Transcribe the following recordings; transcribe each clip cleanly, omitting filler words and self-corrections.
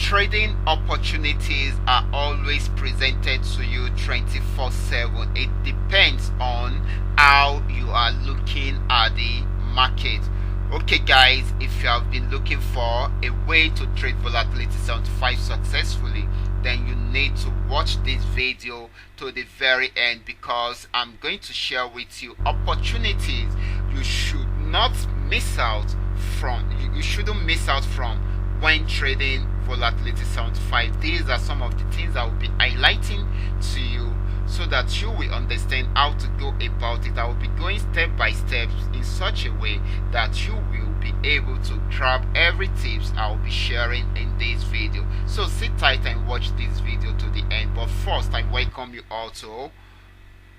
Trading opportunities are always presented to you 24/7. It depends on how you are looking at the market. Okay guys, if you have been looking for a way to trade volatility 75 successfully, then you need to watch this video to the very end, because I'm going to share with you opportunities you should not miss out from. You shouldn't miss out from when trading volatility 75. These are some of the things I will be highlighting to you so that you will understand how to go about it. I will be going step by step in such a way that you will be able to grab every tips I will be sharing in this video. So sit tight and watch this video to the end. But first, I welcome you all to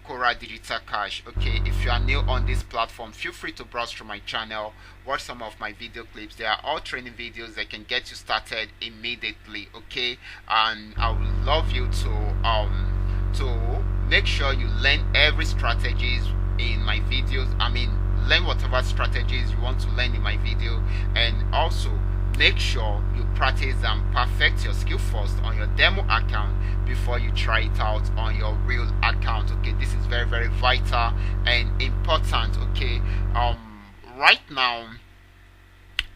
Qora Digital Cash. Okay, if you are new on this platform, feel free to browse through my channel, watch some of my video clips. They are all training videos that can get you started immediately. Okay, and I would love you to make sure you learn every strategies in my videos. Learn whatever strategies you want to learn in my video, and also make sure you practice and perfect your skill first on your demo account before you try it out on your real account. Okay, this is very, very vital and important. Okay, right now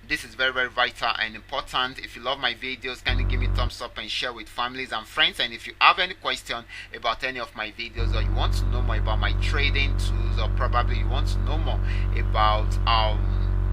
this is very, very vital and important. If you love my videos, kindly give me a thumbs up and share with families and friends. And if you have any question about any of my videos, or you want to know more about my trading tools, or probably you want to know more about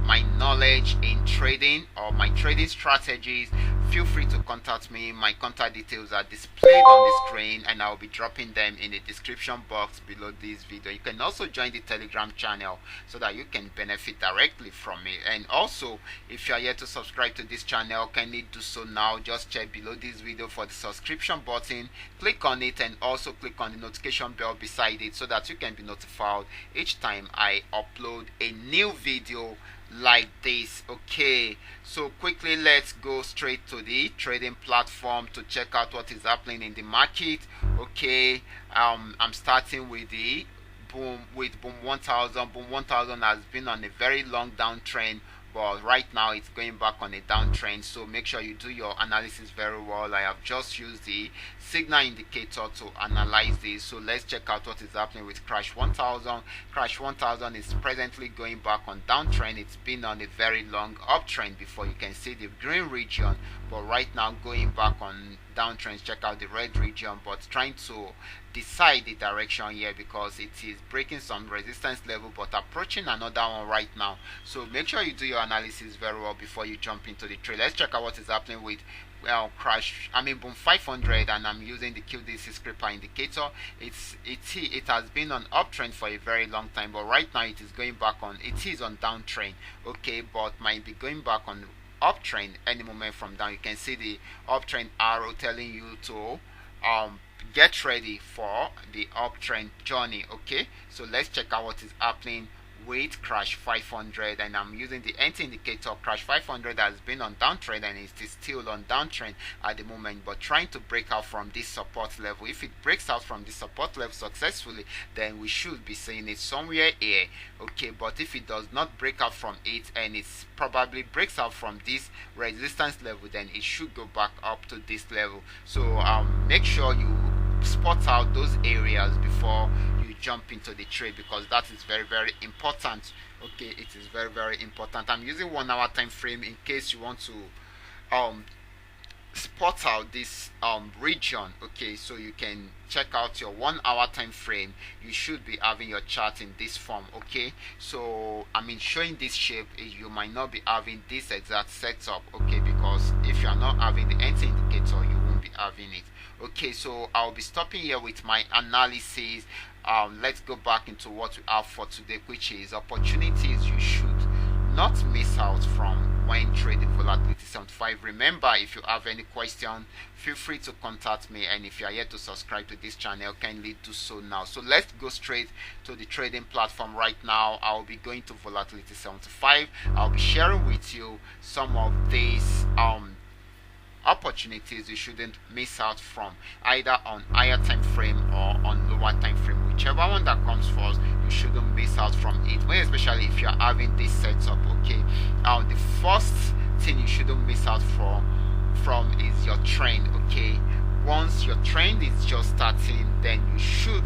my knowledge in trading or my trading strategies, feel free to contact me. My contact details are displayed on the screen, and I'll be dropping them in the description box below this video. You can also join the Telegram channel so that you can benefit directly from me. And also, if you are yet to subscribe to this channel, kindly do so now. Just check below this video for the subscription button, click on it, and also click on the notification bell beside it so that you can be notified each time I upload a new video like this. Okay, so quickly let's go straight to the trading platform to check out what is happening in the market. Okay, I'm starting with the boom 1000. Boom 1000 has been on a very long downtrend, but right now it's going back on a downtrend, so make sure you do your analysis very well. I have just used the signal indicator to analyze this. So let's check out what is happening with crash 1000. Crash 1000 is presently going back on downtrend. It's been on a very long uptrend before. You can see the green region, but right now going back on downtrends. Check out the red region, but trying to decide the direction here because it is breaking some resistance level but approaching another one right now. So make sure you do your analysis very well before you jump into the trade. Let's check out what is happening with boom 500, and I'm using the QDC scraper indicator. It has been on uptrend for a very long time, but right now it is going back on. It is on downtrend. Okay, but might be going back on uptrend any moment from down. You can see the uptrend arrow telling you to get ready for the uptrend journey. Okay, so let's check out what is happening with crash 500, and I'm using the NT indicator. Crash 500 has been on downtrend and it is still on downtrend at the moment, but trying to break out from this support level. If it breaks out from this support level successfully, then we should be seeing it somewhere here. Okay, but if it does not break out from it and it's probably breaks out from this resistance level, then it should go back up to this level. So make sure you spot out those areas before you jump into the trade, because that is very, very important. Okay, it is very, very important. I'm using 1 hour time frame in case you want to spot out this region. Okay, so you can check out your 1 hour time frame. You should be having your chart in this form. Okay, so showing this shape, you might not be having this exact setup. Okay, because if you are not having the NT indicator, you won't be having it. Okay, so I'll be stopping here with my analysis. Let's go back into what we have for today, which is opportunities you should not miss out from when trading volatility 75. Remember, if you have any question, feel free to contact me, and if you are yet to subscribe to this channel, kindly do so now. So let's go straight to the trading platform right now. I'll be going to volatility 75. I'll be sharing with you some of these opportunities you shouldn't miss out from, either on higher time frame or on lower time frame. Whichever one that comes first, you shouldn't miss out from it, especially if you're having this setup. Okay, the first thing you shouldn't miss out from is your trend. Okay, once your trend is just starting, then you should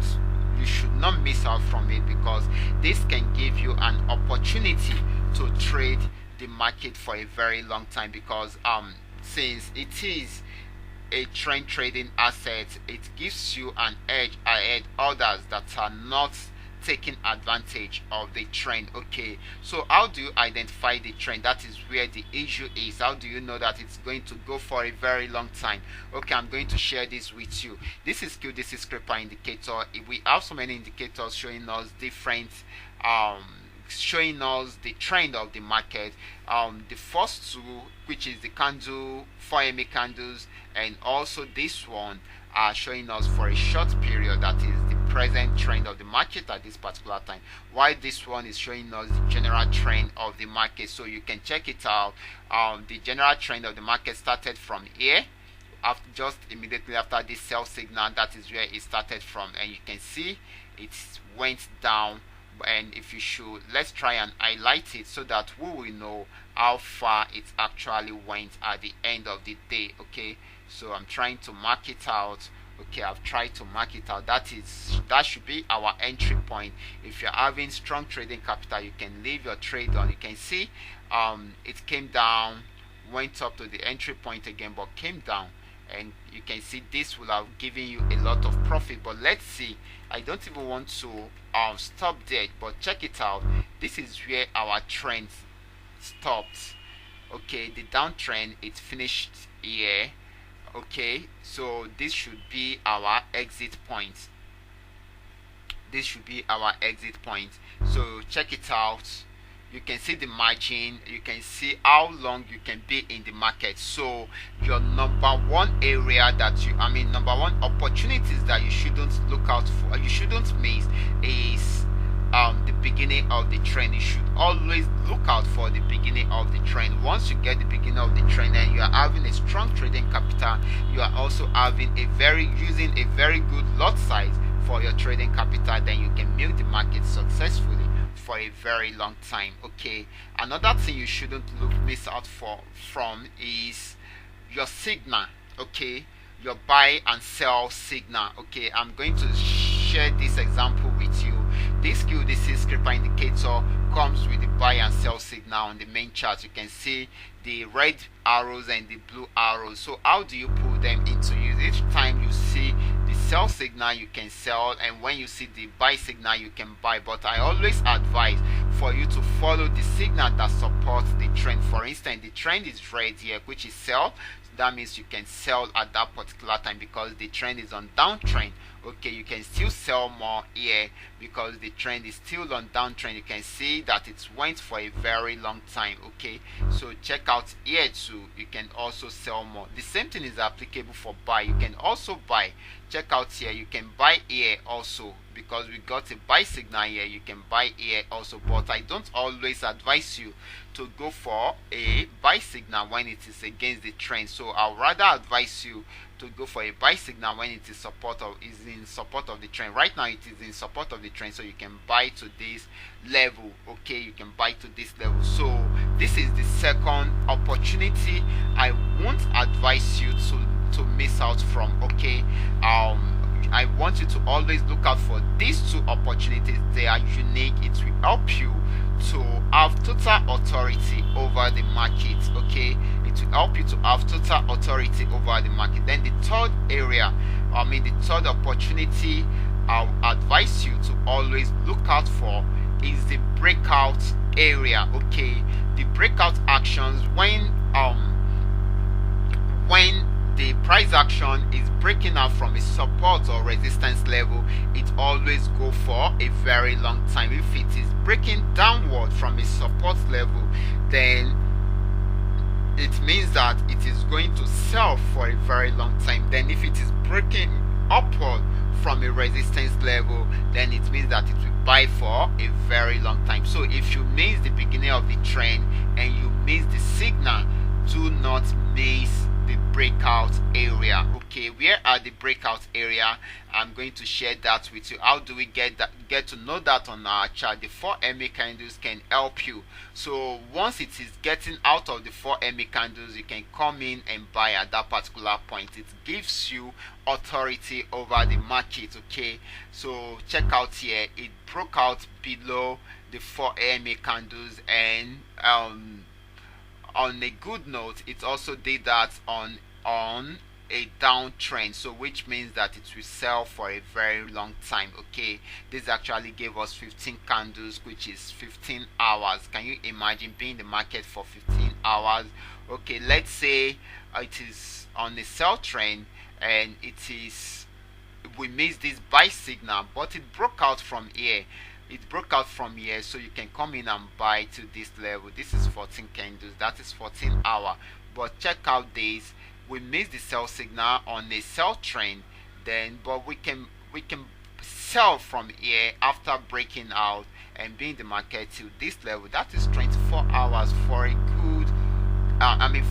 not miss out from it, because this can give you an opportunity to trade the market for a very long time, because since it is a trend trading asset, it gives you an edge ahead others that are not taking advantage of the trend. Okay, so how do you identify the trend? That is where the issue is. How do you know that it's going to go for a very long time? Okay, I'm going to share this with you. This is Q, this is Qora indicator. We have so many indicators showing us different showing us the trend of the market. The first two, which is the candle 4MA candles, and also this one, are showing us for a short period, that is the present trend of the market at this particular time, while this one is showing us the general trend of the market. So you can check it out. The general trend of the market started from here, after, just immediately after this sell signal. That is where it started from, and you can see it went down. And if you should, let's try and highlight it so that we will know how far it actually went at the end of the day. Okay, so I'm trying to mark it out. Okay, I've tried to mark it out. That should be our entry point. If you're having strong trading capital, you can leave your trade on. You can see it came down, went up to the entry point again, but came down, and you can see this will have given you a lot of profit. But let's see, I don't even want to stop there, but check it out. This is where our trend stopped. Okay, the downtrend, it finished here. Okay, so this should be our exit point. This should be our exit point. So check it out. You can see the margin, you can see how long you can be in the market. So your number one area that number one opportunities that you shouldn't look out for, you shouldn't miss, is the beginning of the trend. You should always look out for the beginning of the trend. Once you get the beginning of the trend and you are having a strong trading capital, you are also having using a very good lot size for your trading capital, then you can milk the market successfully for a very long time. Okay, another thing you shouldn't miss out from is your signal. Okay, your buy and sell signal. Okay, I'm going to share this example with you. This is Qora indicator comes with the buy and sell signal on the main chart. You can see the red arrows and the blue arrows. So how do you pull them into use? Each time you see the sell signal, you can sell, and when you see the buy signal, you can buy. But I always advise for you to follow the signal that supports the trend. For instance, the trend is red here, which is sell. That means you can sell at that particular time because the trend is on downtrend. Okay, you can still sell more here because the trend is still on downtrend. You can see that it went for a very long time. Okay, so check out here too. You can also sell more. The same thing is applicable for buy. You can also buy. Check out here. You can buy here also because we got a buy signal here. You can buy here also, but I don't always advise you to go for a buy signal when it is against the trend. So I'll rather advise you to go for a buy signal when it is in support of the trend. Right now it is in support of the trend, so you can buy to this level. Okay, you can buy to this level. So this is the second opportunity I won't advise you to miss out from. Okay, I want you to always look out for these two opportunities. They are unique. It will help you to have total authority over the market. Okay, it will help you to have total authority over the market. Then the third area, the third opportunity I'll advise you to always look out for is the breakout area. Okay, the breakout actions, when the price action is breaking out from a support or resistance level, it always go for a very long time. If it is breaking downward from a support level, then it means that it is going to sell for a very long time. Then if it is breaking upward from a resistance level, then it means that it will buy for a very long time. So if you miss the beginning of the trend and you miss the signal, do not miss the breakout area. Okay, where are the breakout area? I'm going to share that with you. How do we get to know that on our chart? The 4 MA candles can help you. So once it is getting out of the 4 MA candles, you can come in and buy at that particular point. It gives you authority over the market. Okay, so check out here, it broke out below the 4 MA candles, and on a good note, it also did that on a downtrend, so which means that it will sell for a very long time. Okay, this actually gave us 15 candles, which is 15 hours. Can you imagine being in the market for 15 hours? Okay, let's say it is on a sell trend, and we missed this buy signal, but it broke out from here. So you can come in and buy to this level. This is 14 candles, that is 14 hour. But check out this, we missed the sell signal on a sell trend, but we can sell from here after breaking out and being in the market to this level. That is 24 hours for a good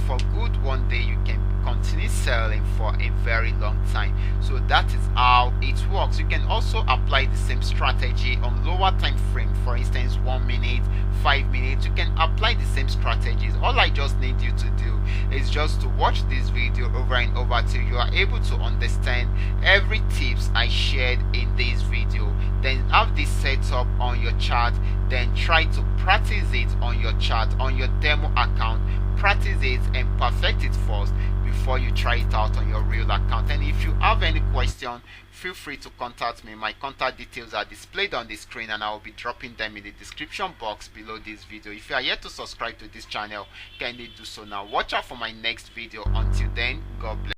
for good one day. You can continue selling for a very long time. So that is how it works. You can also apply the same strategy on lower time frame, for instance 1 minute, 5 minutes. You can apply the same strategies. All I just need you to do is just to watch this video over and over till you are able to understand every tips I shared in this video. Then have this set up on your chart, then try to practice it on your chart, on your demo account. Practice it and perfect it first before you try it out on your real account. And if you have any question, feel free to contact me. My contact details are displayed on the screen, and I will be dropping them in the description box below this video. If you are yet to subscribe to this channel, kindly do so now. Watch out for my next video. Until then, God bless.